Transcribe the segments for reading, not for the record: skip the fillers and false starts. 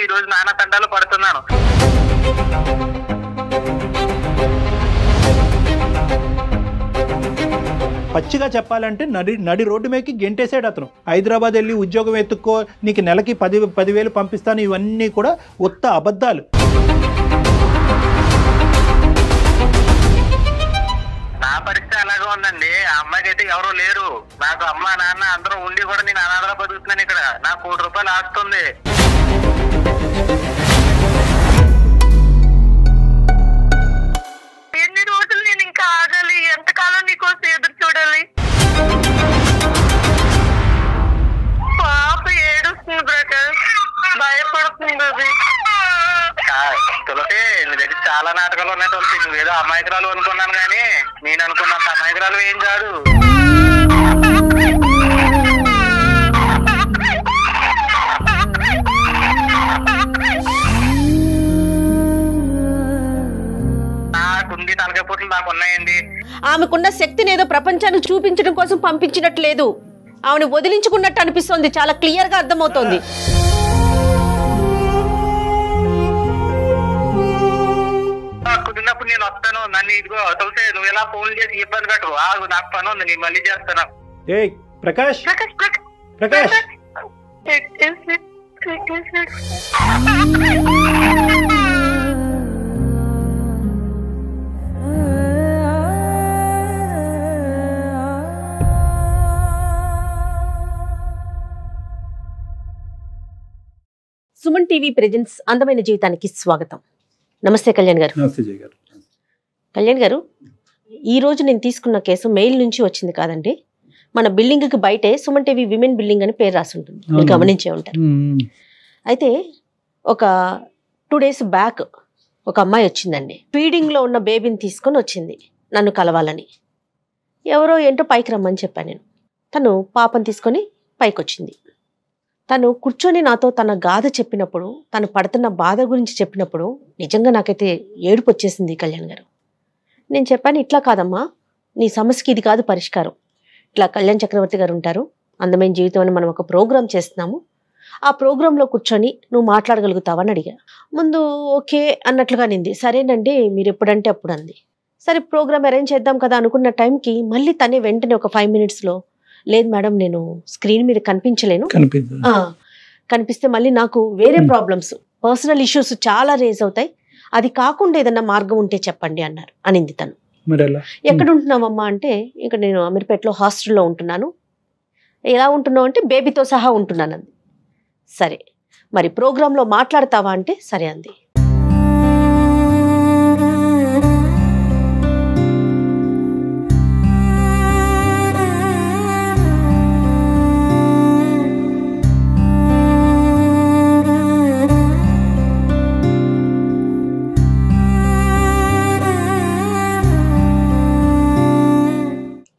ఈ రోజు నానా తండాలు పడుతున్నాను. పచ్చిగా చెప్పాలంటే నడి రోడ్డు మీదకి గెంటేసాడు అతను. హైదరాబాద్ వెళ్ళి ఉద్యోగం ఎత్తుక్కో, నీకు నెలకి 10,000 పంపిస్తాను, ఇవన్నీ కూడా ఉత్త అబద్ధాలు. నా పరిస్థితి అలాగే ఉందండి. ఆ అమ్మాయికి అయితే ఎవరు లేరు. నాకు అమ్మ నాన్న అందరూ ఉండి కూడా నేను అనాథలా బతుకుతున్నాను. ఇక్కడ నాకు 1 కోటి రూపాయలు ఆస్తుంది. ఎన్ని రోజులు నేను ఇంకా ఆగాలి? ఎంతకాలం నీకోసం ఎదురు చూడాలి? పాప ఏడుస్తుంది ప్రకాష్, భయపడుతుంది. తులసి నీ దగ్గర చాలా నాటకాలు ఉన్నాయి తులసి. నువ్వేదో అమాయకురాలు అనుకున్నాను కానీ నేను అనుకున్నంత అమాయకురాలు ఏం కాదు. నాకుంది తలకాయ పూటలు నాకు ఉన్నాయండి. ఆమెకున్న శక్తిని ఏదో ప్రపంచానికి చూపించడం కోసం పంపించినట్లేదు, ఆమెను వదిలించుకున్నట్టు అనిపిస్తోంది. చాలా క్లియర్ గా అర్థమవుతోంది. కుదిరినప్పుడు నేను వస్తాను. నన్ను ఇదిగో తులసి నువ్వు ఎలా ఫోన్ చేసి ఇబ్బంది పెట్టు. ఆగు, నాకు పని ఉంది, నేను మళ్ళీ చేస్తాను. ఏ ప్రకాష్, ప్రకాష్ సుమన్ టీవీ ప్రెజెంట్స్ అందమైన జీవితానికి స్వాగతం. నమస్తే కళ్యాణ్ గారు. కళ్యాణ్ గారు, ఈ రోజు నేను తీసుకున్న కేసు మెయిల్ నుంచి వచ్చింది కాదండి. మన బిల్డింగ్ కి బయటే సుమన్ టీవీ విమెన్ బిల్డింగ్ అని పేరు రాసి ఉంటుంది, మీరు గమనించే ఉంటారు. అయితే ఒక 2 days బ్యాక్ ఒక అమ్మాయి వచ్చిందండి. ఫీడింగ్ లో ఉన్న బేబీని తీసుకొని వచ్చింది నన్ను కలవాలని. ఎవరో ఏంటో పైకి రమ్మని చెప్పాను నేను. తను పాపను తీసుకొని పైకి వచ్చింది. తను కూర్చొని నాతో తన గాథ చెప్పినప్పుడు, తను పడుతున్న బాధ గురించి చెప్పినప్పుడు నిజంగా నాకైతే ఏడుపు వచ్చేసింది కళ్యాణ్ గారు. నేను చెప్పాను, ఇట్లా కాదమ్మా, నీ సమస్యకి ఇది కాదు పరిష్కారం. ఇట్లా కళ్యాణ్ చక్రవర్తి గారు ఉంటారు, అందమైన జీవితం అని మనం ఒక ప్రోగ్రామ్ చేస్తున్నాము, ఆ ప్రోగ్రాంలో కూర్చొని నువ్వు మాట్లాడగలుగుతావని అడిగా. ముందు ఓకే అన్నట్లుగా నింది. సరేనండి మీరు ఎప్పుడంటే అప్పుడు అంది. సరే ప్రోగ్రామ్ అరేంజ్ చేద్దాం కదా అనుకున్న టైంకి మళ్ళీ తనే వెంటనే ఒక 5 minutes లేదు మేడం నేను స్క్రీన్ మీద కనిపించలేను, కనిపిస్తే మళ్ళీ నాకు వేరే ప్రాబ్లమ్స్, పర్సనల్ ఇష్యూస్ చాలా రేజ్ అవుతాయి, అది కాకుండా ఏదన్నా మార్గం ఉంటే చెప్పండి అనింది తను. ఎక్కడ ఉంటున్నావమ్మా అంటే, ఇక్కడ నేను అమీర్పేటలో హాస్టల్లో ఉంటున్నాను. ఎలా ఉంటున్నావు అంటే బేబీతో సహా ఉంటున్నాను అంది. సరే మరి ప్రోగ్రాంలో మాట్లాడతావా అంటే సరే అంది.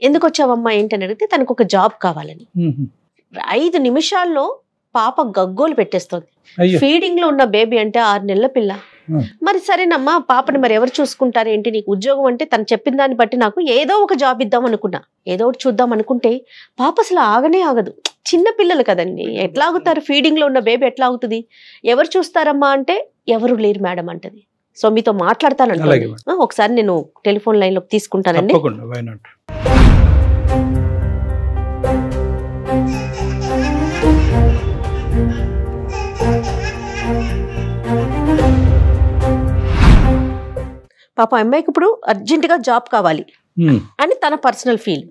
ఎందుకు వచ్చావమ్మా ఏంటని అడిగితే తనకు ఒక జాబ్ కావాలని. 5 నిమిషాల్లో పాప గగ్గోలు పెట్టేస్తుంది. ఫీడింగ్ లో ఉన్న బేబీ అంటే 6 నెలల పిల్ల. మరి సరేనమ్మా పాపని మరి ఎవరు చూసుకుంటారు ఏంటి, నీకు ఉద్యోగం అంటే తను చెప్పిన దాన్ని బట్టి నాకు ఏదో ఒక జాబ్ ఇద్దాం అనుకున్నా, ఏదో ఒకటి చూద్దాం అనుకుంటే పాప అసలు ఆగనే ఆగదు. చిన్న పిల్లలు కదండి, ఎట్లా ఆగుతారు? ఫీడింగ్ లో ఉన్న బేబీ ఎట్లా ఆగుతుంది? ఎవరు చూస్తారమ్మా అంటే ఎవరు లేరు మేడం అంటది. సో మీతో మాట్లాడతానంటే ఒకసారి నేను టెలిఫోన్ లైన్ లోకి తీసుకుంటానండి. పాప అమ్మాయికి ఇప్పుడు అర్జెంట్ గా జాబ్ కావాలి అని తన పర్సనల్ ఫీల్.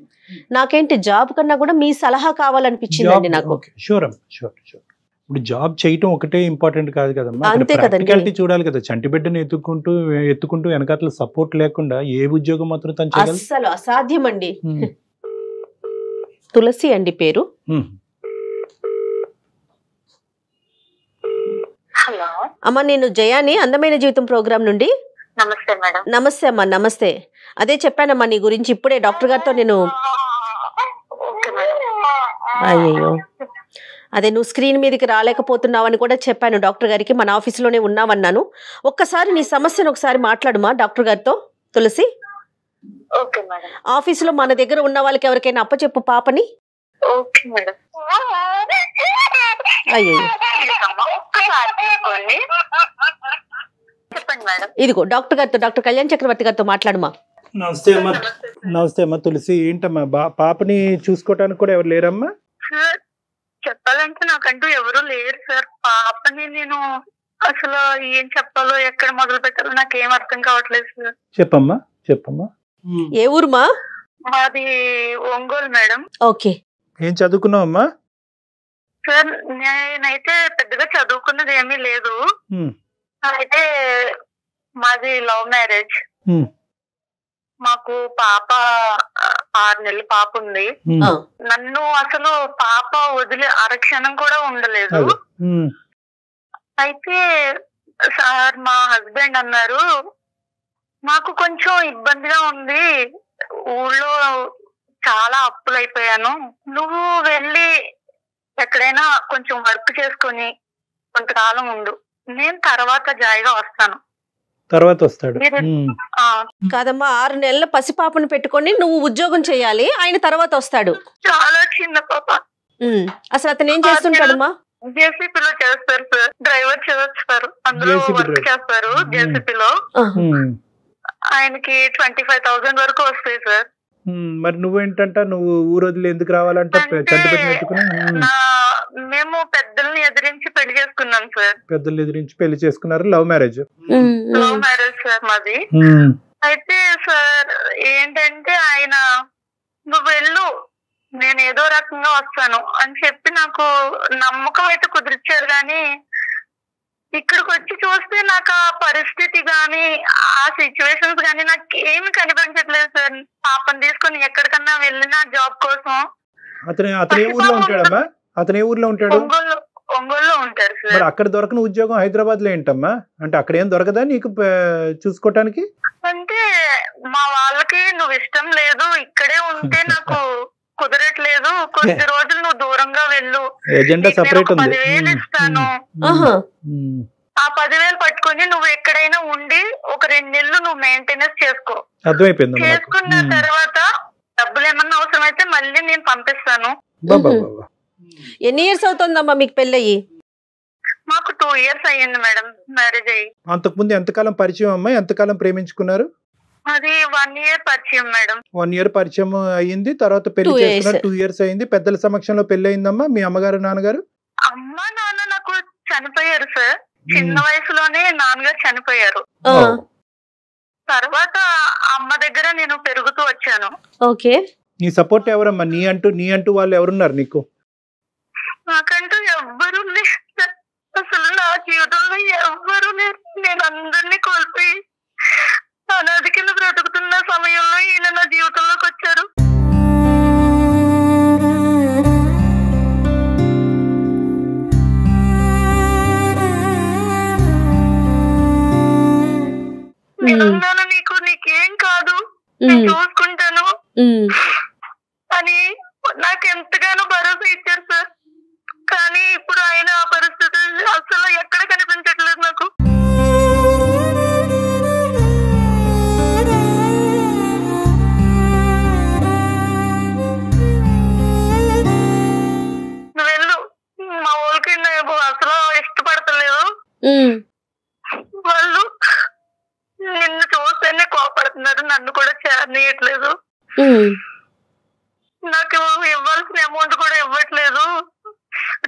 నాకేంటి జాబ్ కన్నా కూడా మీ సలహా కావాలనిపించిందండి నాకు. ఇప్పుడు జాబ్ చేయటం ఒకటే ఇంపార్టెంట్ కాదు కదమ్మా, ప్రాక్టికాలిటీ చూడాలి కదా. చంటి బిడ్డను ఎత్తుకుంటూ వెనకాల సపోర్ట్ లేకుండా ఏ ఉద్యోగం మాత్రం తను చేయగలదు? అస్సలు అసాధ్యం అండి. తులసి అండి పేరు. హలో అమ్మ, నేను జయాని అందమైన జీవితం ప్రోగ్రామ్ నుండి. నమస్తే మేడం. నమస్తే అమ్మా. నమస్తే. అదే చెప్పానమ్మా నీ గురించి ఇప్పుడే డాక్టర్ గారితో నేను. అయ్యో అదే నువ్వు స్క్రీన్ మీదకి రాలేకపోతున్నావని కూడా చెప్పాను డాక్టర్ గారికి, మన ఆఫీస్లోనే ఉన్నావన్నాను. ఒక్కసారి నీ సమస్యను ఒకసారి మాట్లాడుమా డాక్టర్ గారితో తులసి. ఆఫీసులో మన దగ్గర ఉన్న వాళ్ళకి ఎవరికైనా అప్పచెప్పు పాపని. అయ్యో ఒక్కసారి తీసుకోండి. చెప్పండి మేడం. ఇదిగో డాక్టర్ గారితో, డాక్టర్ కళ్యాణ్ చక్రవర్తి గారితో మాట్లాడమా. నమస్తే అమ్మా. నమస్తే అమ్మా తులసి. ఏంటమ్మా పాపని చూసుకోవటానికి కూడా ఎవరు లేరమ్మా? సార్ చెప్పాలంటే నాకంటూ ఎవరు లేరు సార్. పాపని నేను అసలు ఏం చెప్పాలో ఎక్కడ మొదలు పెట్టాలో నాకేం అర్థం కావట్లేదు సార్. చెప్పమ్మా చెప్పమ్మా. ఏ ఊరుమా? మాది ఒంగోలు మేడం. ఓకే. ఏం చదువుకున్నావమ్మా? సార్ నేనైతే పెద్దగా చదువుకున్నది ఏమీ లేదు. అయితే మాది లవ్ మ్యారేజ్. మాకు పాప 6 నెలల పాప ఉంది. నన్ను అసలు పాప వదిలి అరక్షణం కూడా ఉండలేదు. అయితే సార్ మా హస్బెండ్ అన్నారు, నాకు కొంచెం ఇబ్బందిగా ఉంది, ఊళ్ళో చాలా అప్పులు అయిపోయాను, నువ్వు వెళ్ళి ఎక్కడైనా కొంచెం వర్క్ చేసుకొని కొంతకాలం ఉండు, నేను తర్వాత జాయిగా వస్తాను. తర్వాత వస్తాడు కాదమ్మా, 6 నెలల పసిపాపను పెట్టుకొని నువ్వు ఉద్యోగం చేయాలి, ఆయన తర్వాత వస్తాడు. చాలా చిన్న పాప. అసలు అతను ఏం చేస్తుంటాడమ్మా? జేసీపీలో చేస్తారు సార్, డ్రైవర్ చేస్తారు, అందులో వర్క్ చేస్తారు జేసీపీలో. ఆయనకి 25,000 వరకు వస్తాయి సార్. మరి నువ్వేంటంట, నువ్వు ఊరు వదిలి ఎందుకు రావాలంటే మేము పెద్దల్ని ఎదిరించి పెళ్లి చేసుకున్నాం సార్. పెద్దలు ఎదిరించి పెళ్లి చేసుకున్నారు. Love marriage. Love marriage sir మాది. అయితే సార్ ఏంటంటే ఆయన నువ్వు వెళ్ళు, నేను ఏదో రకంగా వస్తాను అని చెప్పి నాకు నమ్మకం అయితే కుదిరిచ్చారు. కానీ ఇక్కడికి వచ్చి చూస్తే నాకు ఆ పరిస్థితి గాని ఆ సిచ్యువేషన్స్ గాని నాకు ఏమి కనిపించట్లేదు సార్. పాపని తీసుకుని ఎక్కడికన్నా వెళ్ళినా జాబ్ కోసం. అతనే ఊర్లో ఉంటాడమ్మా? అతనే ఊర్లో ఉంటాడు? ఒంగోలులో ఉంటారు సార్. మరి అక్కడ దొరకని ఉద్యోగం హైదరాబాద్ లో ఏంటమ్మా? అంటే అక్కడ ఏం దొరకదా నీకు చూసుకోవటానికి? అంటే మా వాళ్ళకి నువ్వు ఇష్టం లేదు, ఇక్కడే ఉంటే నాకు కుదరట్లేదు, కొద్ది రోజులు నువ్వు దూరంగా వెళ్ళు, 10,000 ఇస్తాను, ఆ 10,000 పట్టుకొని నువ్వు ఎక్కడైనా ఉండి ఒక 2 నెలలు నువ్వు మెయింటెనెన్స్ చేసుకో, చేసుకున్న తర్వాత డబ్బులు ఏమన్నా అవసరం అయితే మళ్ళీ నేను పంపిస్తాను. ఎన్ని ఇయర్స్ అవుతుందమ్మా మీకు పెళ్ళయి? మాకు 2 years అయ్యింది మేడం మ్యారేజ్ అయ్యి. అంతకుముందు ఎంతకాలం పరిచయం అమ్మా? ఎంతకాలం ప్రేమించుకున్నారు? అది 1 year పరిచయం మేడం. 1 year పరిచయం అయ్యింది, తర్వాత పెళ్లి చేసుకున్నారు. 2 years అయింది. పెద్దల సమక్షంలో పెళ్లి అయిందమ్మా? మీ అమ్మగారు నాన్నగారు? అమ్మ నాన్న నాకు చనిపోయారు సార్. చిన్న వయసులోనే నాన్నగారు చనిపోయారు. తర్వాత అమ్మ దగ్గర నేను పెరుగుతూ వచ్చాను. ఓకే. నీ సపోర్ట్ ఎవరమ్మా? నీ అంటూ వాళ్ళు ఎవరున్నారు నీకు? నాకంటూ ఎవ్వరూ లేరు. అసలు నా జీవితంలో ఎవ్వరూ లేరు. నేను అందరినీ కోల్పోయి అనాథ కింద బ్రతుకుతున్న సమయంలో ఈయన నా జీవితంలోకి వచ్చారు. నేనున్నాను, నీకేం కాదు, నేను చూసుకుంటాను అని నాకు ఎంతగానో భరోసా ఇచ్చారు సార్. కానీ ఇప్పుడు ఆయన ఆ పరిస్థితి అసలు ఎక్కడ కనిపించట్లేదు నాకు. నువ్వు వెళ్ళు, మా వాళ్ళకి నేను అసలు ఇష్టపడతలేదు, వాళ్ళు నిన్ను చూస్తేనే కోపడుతున్నారు, నన్ను కూడా చేరనీయట్లేదు, నాకు ఇవ్వాల్సిన అమౌంట్ కూడా ఇవ్వట్లేదు,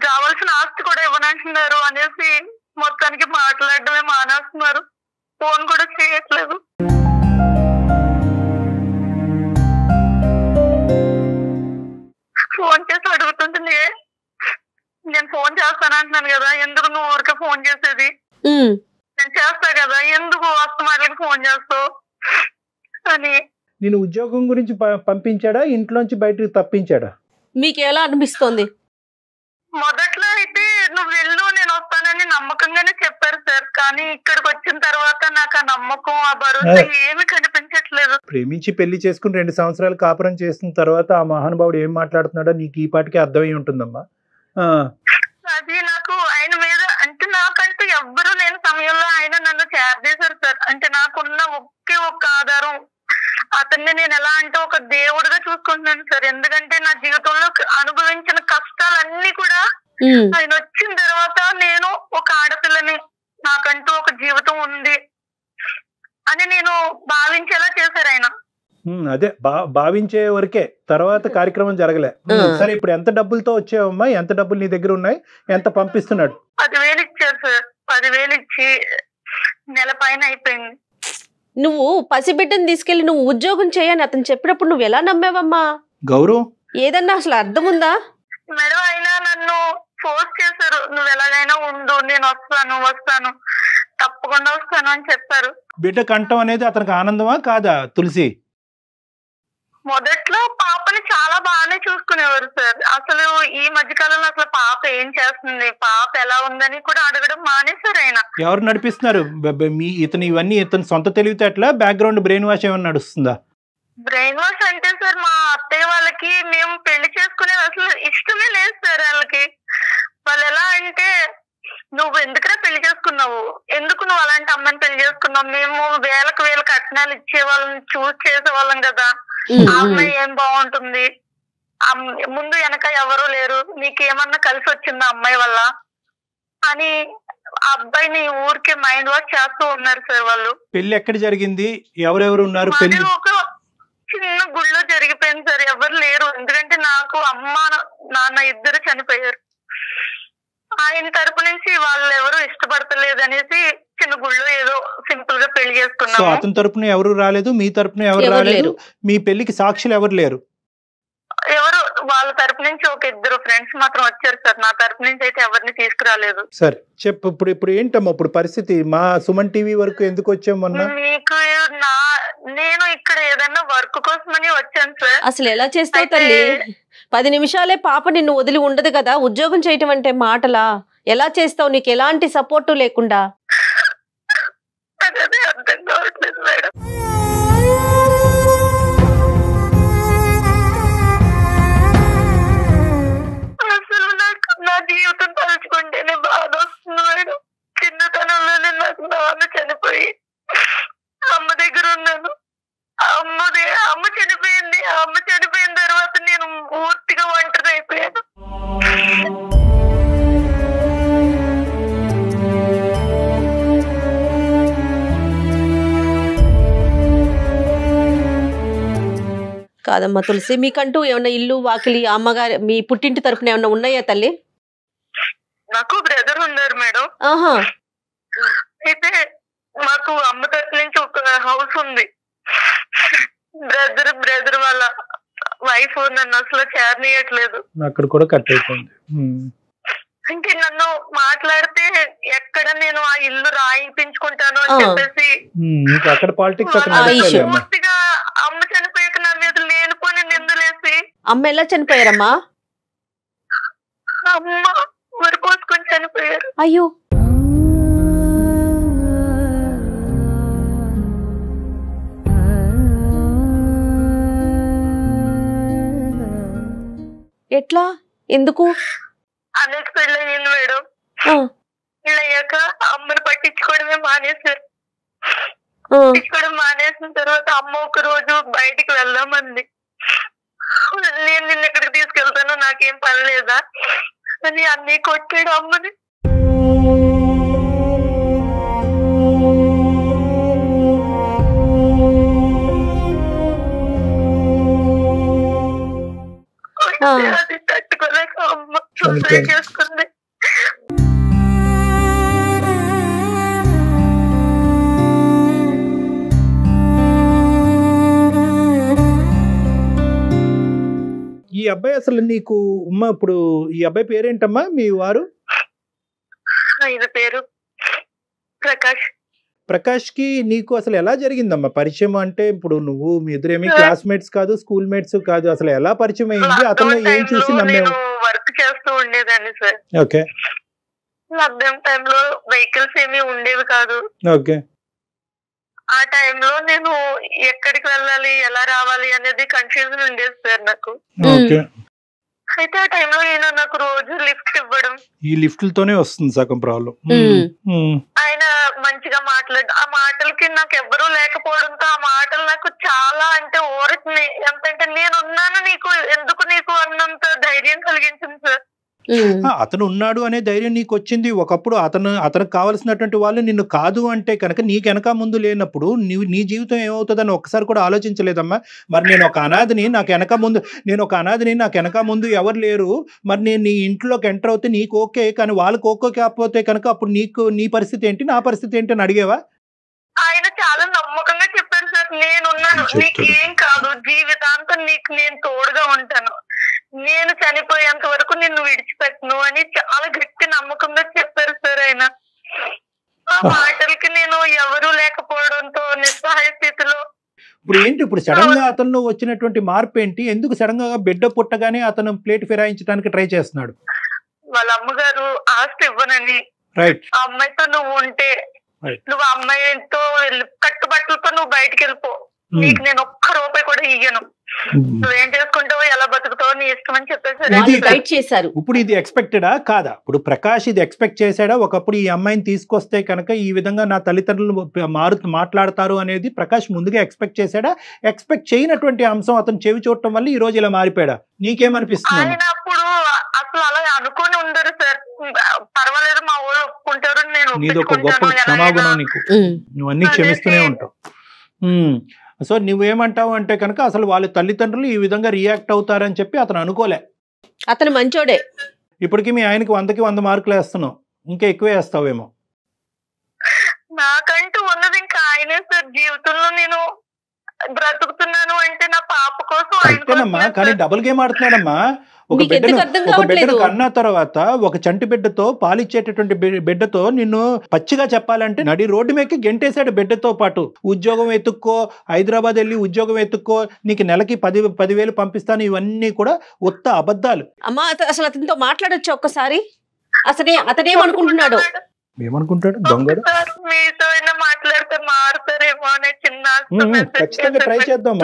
రావాల్సిన ఆస్తి కూడా ఇవ్వనంటున్నారు అనేసి మొత్తానికి మాట్లాడడమే మానేస్తున్నారు, ఫోన్ కూడా చేయట్లేదు. ఫోన్ చేసి అడుగుతుంటే నేను ఫోన్ చేస్తానంటున్నాను కదా, ఎందుకు నువ్వు ఊరికే ఫోన్ చేసేది, నేను చేస్తా కదా, ఎందుకు వస్తమాటలకి ఫోన్ చేస్తావు అని. నేను ఉద్యోగం గురించి పంపించాడా, ఇంట్లోంచి బయటకు తప్పించాడా? మీకు ఎలా అనిపిస్తోంది? మొదట్లో అయితే నువ్వు వెళ్ళు నేను వస్తానని నమ్మకంగానే చెప్పారు సార్. కానీ ఇక్కడికి వచ్చిన తర్వాత నాకు ఆ నమ్మకం, ఆ భరోసా ఏమి కనిపించట్లేదు. ప్రేమించి పెళ్లి చేసుకుని 2 సంవత్సరాలు కాపురం చేసిన తర్వాత ఆ మహానుభావుడు ఏం మాట్లాడుతున్నాడో నీకు ఈ పాటికి అర్థమై ఉంటుందమ్మా. అది నాకు ఆయన మీద అంటే నాకంటూ ఎవ్వరూ లేని సమయంలో ఆయన నన్ను చేరదీశారు సార్. అంటే నాకున్న ఒకే ఒక్క ఆధారం అతన్ని నేను ఎలా అంటే ఒక దేవుడిగా చూసుకుంటున్నాను సార్. ఎందుకంటే నా జీవితంలో అనుభవించిన కష్టాలన్నీ కూడా ఆయన వచ్చిన తర్వాత నేను ఒక ఆడపిల్లని, నాకంటూ ఒక జీవితం ఉంది అని నేను భావించేలా చేశారు ఆయన. అదే భావించే వరకే, తర్వాత కార్యక్రమం జరగలే. సరే, ఇప్పుడు ఎంత డబ్బులతో వచ్చావమ్మా? ఎంత డబ్బులు నీ దగ్గర ఉన్నాయి? ఎంత పంపిస్తున్నాడు? 10,000 ఇచ్చారు సార్. 10,000 ఇచ్చి నెల పైన అయిపోయింది. నువ్వు పసిబిడ్డని తీసుకెళ్లి నువ్వు ఉద్యోగం చేయని అతను చెప్పినప్పుడు నువ్వు ఎలా నమ్మావమ్మా? గౌరవ్, ఏదన్నా అసలు అర్థం ఉందా? మేడం ఆయన నన్ను ఫోర్స్ చేశారు, నువ్వు ఎలాగైనా ఉండు, నేను వస్తాను తప్పకుండా వస్తాను అని చెప్పారు. బిడ్డ కంఠం అనేది అతనికి ఆనందమా కాదా తులసి? మొదట్లో పాపని చాలా బాగానే చూసుకునేవారు సార్. అసలు ఈ మధ్య కాలంలో అసలు పాప ఏం చేస్తుంది, పాప ఎలా ఉందని కూడా అడగడం మానేశారు ఆయన. ఎవరు నడిపిస్తున్నారు? ఇతను ఇవన్నీ ఇతను సొంత తెలివితేటలా, బ్యాక్గ్రౌండ్ బ్రెయిన్ వాష్ ఏమన్నా నడుస్తుందా? బ్రెయిన్ వాష్ అంటే సార్, మా అత్తయ్య వాళ్ళకి మేము పెళ్లి చేసుకునేది అసలు ఇష్టమే లేదు సార్. వాళ్ళు ఎలా అంటే, నువ్వు ఎందుకురా పెళ్లి చేసుకున్నావు, ఎందుకు నువ్వు అలాంటి అమ్మని పెళ్లి చేసుకున్నావు, మేము వేలకు కట్నాలు ఇచ్చే వాళ్ళని చూసి చేసేవాళ్ళం కదా, ఆ అమ్మాయి ఏం బాగుంటుంది, ముందు వెనక ఎవరూ లేరు, నీకేమన్నా కలిసి వచ్చిందా అమ్మాయి వల్ల అని ఆ అబ్బాయిని ఊరికే మైండ్ వాష్ చేస్తూ ఉన్నారు సార్ వాళ్ళు. పెళ్లి ఎక్కడ జరిగింది? ఎవరెవరు ఉన్నారు? పెళ్లి ఒక చిన్న గుళ్ళో జరిగిపోయింది సార్. ఎవరు లేరు, ఎందుకంటే నాకు అమ్మ నాన్న ఇద్దరు చనిపోయారు. ఆయన తరపు నుంచి వాళ్ళు ఎవరు ఇష్టపడతలేదు అనేసి చిన్న గుళ్ళో ఏదో సింపుల్ గా పెళ్లి చేసుకున్నాము. అతని తరపున ఎవరు రాలేదు, మీ తరపున ఎవరు రాలేదు, మీ పెళ్లికి సాక్షులు ఎవరు లేరు? ఎవరు వాళ్ళ తరపు నుంచి ఒక 2 ఫ్రెండ్స్ మాత్రం వచ్చారు సార్. నా తరపు నుంచి అయితే ఎవరిని తీసుకురాలేదు. సరే చెప్పు, ఇప్పుడు ఏంటమ్మా ఇప్పుడు పరిస్థితి? మా సుమన్ టీవీ వరకు ఎందుకు వచ్చాం మొన్న? మీకు నేను ఇక్కడ ఏదన్నా వర్క్ కోసమని వచ్చాను సార్. అసలు ఎలా చేస్తావు తల్లి? 10 నిమిషాలే పాప నిన్ను వదిలి ఉండదు కదా. ఉద్యోగం చేయటం అంటే మాటలా? ఎలా చేస్తావు నీకు ఎలాంటి సపోర్టు లేకుండా? అదే అర్థం కావట్లేదు మేడం. అసలు నాకు నా జీవితం తలుచుకుంటేనే బాధ వస్తుంది మేడం. చిన్నతనంలోనే నాకు నాన్న చనిపోయి అమ్మ దగ్గర ఉన్నాను. అమ్మ చనిపోయింది. అమ్మ చనిపోయిన తర్వాత నేను పూర్తిగా ఒంటరి అయిపోయాను. కాదమ్మా తులసి, మీకంటూ ఏమన్నా ఇల్లు వాకిలి అమ్మగారి మీ పుట్టింటి తరపున ఏమన్నా ఉన్నాయా తల్లి? నాకు బ్రదర్ ఉన్నారు మేడం. అయితే మాకు అమ్మ తరపు నుంచి ఒక హౌస్ ఉంది. బ్రదర్ వాళ్ళ వైఫ్ నన్ను అసలు చేరనీయట్లేదు. అక్కడ కూడా కట్ అయిపోయింది. అంటే నన్ను మాట్లాడితే ఎక్కడ నేను ఆ ఇల్లు రాయించుకుంటాను అని చెప్పేసి పూర్తిగా అమ్మ చనిపోయాక నా మీద లేనిపోని నిందలేసి. అమ్మ ఎలా చనిపోయారమ్మా? అమ్మ ఊరి పోసుకొని చనిపోయారు. అయ్యో, ఎట్లా, ఎందుకు? అనేక పెళ్ళి అయ్యింది మేడం. పెళ్ళయ్యాక అమ్మని పట్టించుకోవడమే మానేశారు. పట్టించుకోవడం మానేసిన తర్వాత అమ్మ ఒక రోజు బయటికి వెళ్దామంది. నేను నిన్న ఎక్కడికి తీసుకెళ్తాను, నాకేం పని లేదా అని అన్నీ కొట్టాడు అమ్మని. అది తట్టుకోలేక అమ్మ సూసైడ్ చేసుకుంది. ఈ అబ్బాయి అసలు నీకు ఇప్పుడు ఈ అబ్బాయి పేరేంటమ్మా మీ వారు? ఇది పేరు ప్రకాష్. ప్రకాష్ కి నీకు అసలు ఎలా జరిగిందమ్మా పరిచయం? అంటే ఇప్పుడు నువ్వు మీ ఇద్దరేమీ క్లాస్మేట్స్ కాదు, స్కూల్ మేట్స్ కాదు, అసలు ఎలా పరిచయం అయింది? అతను ఏం చూసి నమ్మేవు? వర్క్ చేస్తూ ఉండేదాన్ని సార్. ఓకే. లాక్డౌన్ టైంలో వెహికల్స్ ఏమీ ఉండేవి కాదు. ఓకే. ఆ టైంలో నేను ఎక్కడికి వెళ్ళాలి, ఎలా రావాలి అనేది కన్ఫ్యూజన్ ఉండేది సార్ నాకు. అయితే ఆ టైంలో ఈయన నాకు రోజు లిఫ్ట్ ఇవ్వడం. ఈ లిఫ్ట్లతోనే వస్తుంది సగం ప్రాబ్లం. ఆయన మంచిగా మాట్లాడు, ఆ మాటలకి నాకు ఎవ్వరూ లేకపోవడంతో ఆ మాటలు నాకు చాలా అంటే ఊరికి ఎంతంటే నేనున్నాను నీకు, ఎందుకు నీకు అన్నంత ధైర్యం కలిగించింది సార్. అతను ఉన్నాడు అనే ధైర్యం నీకు వచ్చింది. ఒకప్పుడు అతనికి కావాల్సినటువంటి వాళ్ళు నిన్ను కాదు అంటే కనుక నీకు వెనక ముందు లేనప్పుడు నీ జీవితం ఏమవుతుందని ఒక్కసారి కూడా ఆలోచించలేదమ్మా? మరి నేను ఒక అనాథని, నాకు వెనక ముందు ఎవరు లేరు, మరి నేను నీ ఇంట్లోకి ఎంటర్ అవుతే నీకు ఓకే, కానీ వాళ్ళకి ఓకే కాకపోతే కనుక అప్పుడు నీ పరిస్థితి ఏంటి, నా పరిస్థితి ఏంటి అని అడిగేవా? ఆయన చాలా నమ్మకంగా చెప్పారు సార్, నేనున్నాను, నీకు ఏం కాదు, జీవితాంతం నీకు నేను తోడుగా ఉంటాను, నేను చనిపోయేంత వరకు నిన్ను విడిచిపెట్టను అని చాలా గట్టి నమ్మకంగా చెప్పారు సార్ ఆయన. ఆ మాటలకి నేను ఎవరు లేకపోవడంతో నిస్సహాయ స్థితిలో. ఇప్పుడు ఏంటి, ఇప్పుడు సడన్ గా అతను వచ్చినటువంటి మార్పు ఏంటి? ఎందుకు సడన్ గా బిడ్డ పుట్టగానే అతను ప్లేట్ ఫిరాయించడానికి ట్రై చేస్తున్నాడు? వాళ్ళ అమ్మగారు ఆస్తి ఇవ్వనని, ఆ అమ్మాయితో నువ్వు ఉంటే నువ్వు అమ్మాయితో కట్టుబట్టలతో నువ్వు బయటకు వెళ్ళిపో, నీకు నేను ఒక్క రూపాయి కూడా ఇయ్యను, నువ్వేం చేసుకుంటావో ఎలా బతుకుతావో నీ ఇష్టం అని చెప్పేసారు. ఇప్పుడు ఇది ఎక్స్పెక్టెడా కాదా? ఇప్పుడు ప్రకాష్ ఇది ఎక్స్పెక్ట్ చేశాడా? ఒకప్పుడు ఈ అమ్మాయిని తీసుకొస్తే కనుక ఈ విధంగా నా తల్లిదండ్రులు మాట్లాడతారు అనేది ప్రకాష్ ముందుగా ఎక్స్పెక్ట్ చేశాడా? ఎక్స్పెక్ట్ చేయనటువంటి అంశం అతను చెవి చూడటం వల్ల ఈ రోజు ఇలా మారిపోయాడా? నీకేమనిపిస్తుంది? ఆయన అప్పుడు అసలు అలా అనుకొని ఉండరు సార్, పర్వాలేదు మా ఊళ్ళు ఒప్పుకుంటారు, నేను నీది ఒక గొప్ప క్షమాగుణం, నీకు నువ్వు అన్ని క్షమిస్తూనే ఉంటావు. సో నువ్వేమంటావు అంటే కనుక అసలు వాళ్ళ తల్లిదండ్రులు ఈ విధంగా రియాక్ట్ అవుతారని చెప్పి అతను అనుకోలే. అతను మంచోడే. ఇప్పటికి మీ ఆయనకి 100కి 100 మార్కులు వేస్తున్నావు, ఇంకా ఎక్కువే వేస్తావేమో. నాకంటూ ఉన్నది ఇంకా ఆయనే సార్. జీవితంలో నేను బ్రతుకుతున్నాను అంటే నా పాప కోసం. అంతేనమ్మా, కానీ డబుల్ గేమ్ ఆడుతున్నాడమ్మా. ఒక బిడ్డను కన్నా తర్వాత ఒక చంటి బిడ్డతో పాలిచ్చేటటువంటి బిడ్డతో నిన్ను పచ్చిగా చెప్పాలంటే నడి రోడ్డు మీదకి గెంటేశాడు బిడ్డతో పాటు. ఉద్యోగం ఎత్తుక్కో, హైదరాబాద్ వెళ్ళి ఉద్యోగం ఎత్తుక్కో, నీకు నెలకి 10,000 పంపిస్తాను, ఇవన్నీ కూడా ఉత్త అబద్ధాలు. అమ్మా అసలు అతనితో మాట్లాడొచ్చు ఒక్కసారి? అతనేమనుకుంటున్నాడు? ఏమనుకుంటాడు దొంగడు? మాట్లాడితే మారుతారేమో అనే చిన్న ఖచ్చితంగా ట్రై చేద్దాం.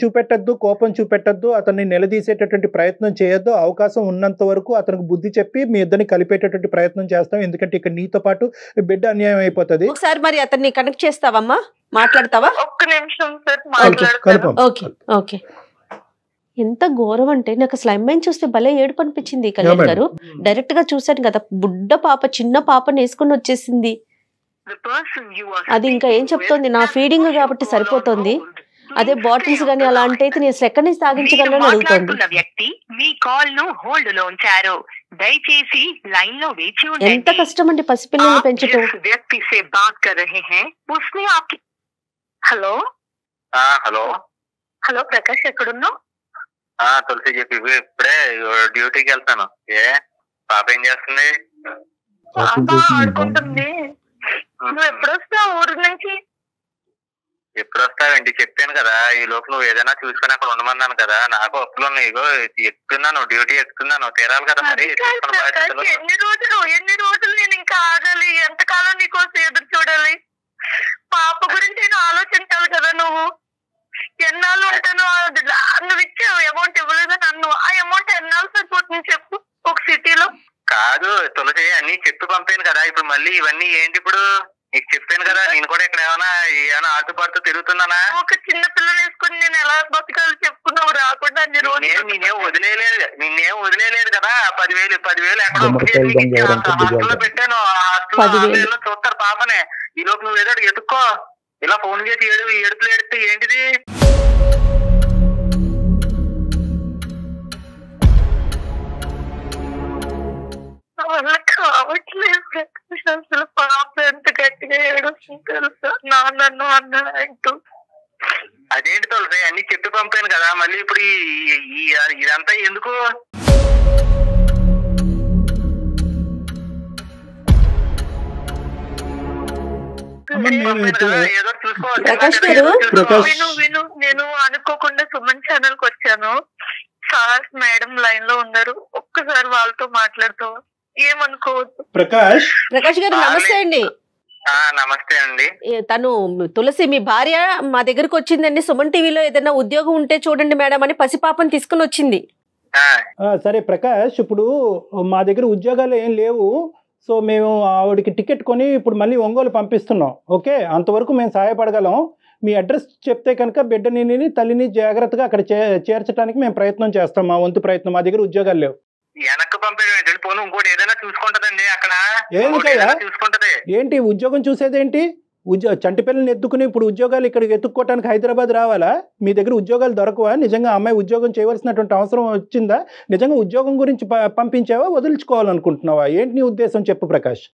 చూపెట్టద్దు, కోపం చూపెట్టద్దు, అతన్ని నిలదీసేటటువంటి ప్రయత్నం చేయొద్దు. అవకాశం ఉన్నంత వరకు అతనికి బుద్ధి చెప్పి మీ ఇద్దరిని కలిపేటటువంటి ప్రయత్నం చేస్తాం. ఎందుకంటే ఇక్కడ నీతో పాటు బిడ్డ అన్యాయం అయిపోతుంది. ఒకసారి మరి అతన్ని కనెక్ట్ చేస్తావమ్మా, మాట్లాడతావా? ఒక్క నిమిషం సార్. ఓకే. ఎంత ఘోరం అంటే నాకు అసలు అమ్మాయిని చూస్తే భలే ఏడుపు అనిపించింది కళ్యాణ్ గారు. డైరెక్ట్ గా చూసాను కదా, బుడ్డ పాప, చిన్న పాపని వేసుకుని వచ్చేసింది. అది ఇంకా ఏం చెప్తోంది, నా ఫీడింగ్ కాబట్టి సరిపోతుంది, అదే బాటిల్స్ గానీ అలాంటి అయితే నేను ఎక్కడి నుంచి తాగించగలను అడుగుతోంది. ఎంత కష్టం అండి పసిపిల్లల్ని పెంచటం. హలో హలో ప్రకాష్, ఎక్కడున్నావు? తులసి చెప్పి ఇప్పుడే డ్యూటీకి వెళ్తాను. పాప ఏం చేస్తుంది? ఆడుకుంటుంది. నువ్వు ఎప్పుడు వస్తావు ఊరు నుంచి? ఎప్పుడు వస్తావేంటి, చెప్పాను కదా, ఈ లోపు నువ్వు ఏదైనా చూసుకుని అక్కడ ఉండమన్నాను కదా. నాకు అప్పులు ఇగో ఎక్కుతున్నాను, డ్యూటీ ఎక్కుతున్నాను, తీరాలి కదా. మరి ఎన్ని రోజులు నేను ఇంకా ఆగాలి? ఎంతకాలం నీకోసం ఎదురు చూడాలి? పాప గురించి నేను ఆలోచించాలి కదా. నువ్వు ఎన్నాళ్ళు ఉంటాను? నువ్వు ఇచ్చే అమౌంట్ ఇవ్వలేదు నన్ను. ఆ అమౌంట్ ఎన్నాళ్ళు సరిపోతుంది చెప్పు ఒక సిటీలో? కాదు తులసి, అన్ని చెప్పి పంపాను కదా. ఇప్పుడు మళ్ళీ ఇవన్నీ ఏంటి? ఇప్పుడు నీకు చెప్పాను కదా, నేను కూడా ఇక్కడ ఏమైనా ఆటుపాటు తిరుగుతున్నానా? ఒక చిన్న పిల్లని వేసుకుని నేను ఎలా బతకాలి చెప్పుకున్నావు రాకుండా? నేనేం వదిలేదు కదా. 10,000 ఎక్కడో పెట్టాను, హాస్టల్లో చూస్తారు పాపనే. ఈ లోపు నువ్వు ఏదో ఎత్తుక్కో, ఇలా ఫోన్ చేసి ఏడుపులు ఏడితే ఏంటిది? వల్ల కావట్లేదు. అసలు పాప ఎంత గట్టిగా ఏడుస్తుంది తెలుసా, నన్ను అన్న అంటూ. అదేంటి తులసి, అన్ని చెప్పి పంపాను కదా, మళ్ళీ ఇప్పుడు ఇదంతా ఎందుకు? విను, నేను అనుకోకుండా సుమన్ ఛానల్ కి వచ్చాను. సార్ మేడం లైన్ లో ఉన్నారు, ఒక్కసారి వాళ్ళతో మాట్లాడుతావా? ఏమనుకోవద్దు. ప్రకాష్ గారు నమస్తే అండి. నమస్తే అండి. తను తులసి మీ భార్య మా దగ్గరకు వచ్చిందండి. సుమన్ టీవీలో ఏదైనా ఉద్యోగం ఉంటే చూడండి మేడం అని పసిపాపని తీసుకుని వచ్చింది. సరే ప్రకాష్, ఇప్పుడు మా దగ్గర ఉద్యోగాలు ఏం లేవు, సో మేము ఆవిడకి టికెట్ కొని ఇప్పుడు మళ్ళీ ఒంగోలు పంపిస్తున్నాం. ఓకే, అంతవరకు మేము సహాయపడగలం. మీ అడ్రస్ చెప్తే కనుక బిడ్డని తల్లిని జాగ్రత్తగా అక్కడ చేర్చడానికి మేము ప్రయత్నం చేస్తాం, మా వంతు ప్రయత్నం. మా దగ్గర ఉద్యోగాలు లేవు. వెనక్కి పంపేయడం ఏంటండి? పోను ఇంకోటి ఏదైనా చూసుకుంటదండి అక్కడ, చూసుకుంటది. ఏంటి ఉద్యోగం చూసేదేంటి? చంటి పిల్లల్ని ఎత్తుకుని ఇప్పుడు ఉద్యోగాలు ఇక్కడికి ఎత్తుక్కోవడానికి హైదరాబాద్ రావాలా? మీ దగ్గర ఉద్యోగాలు దొరకవా? నిజంగా అమ్మాయి ఉద్యోగం చేయవలసినటువంటి అవసరం వచ్చిందా? నిజంగా ఉద్యోగం గురించి పంపించావా, వదిలించుకోవాలనుకుంటున్నావా? ఏంటి నీ ఉద్దేశం చెప్పు ప్రకాష్.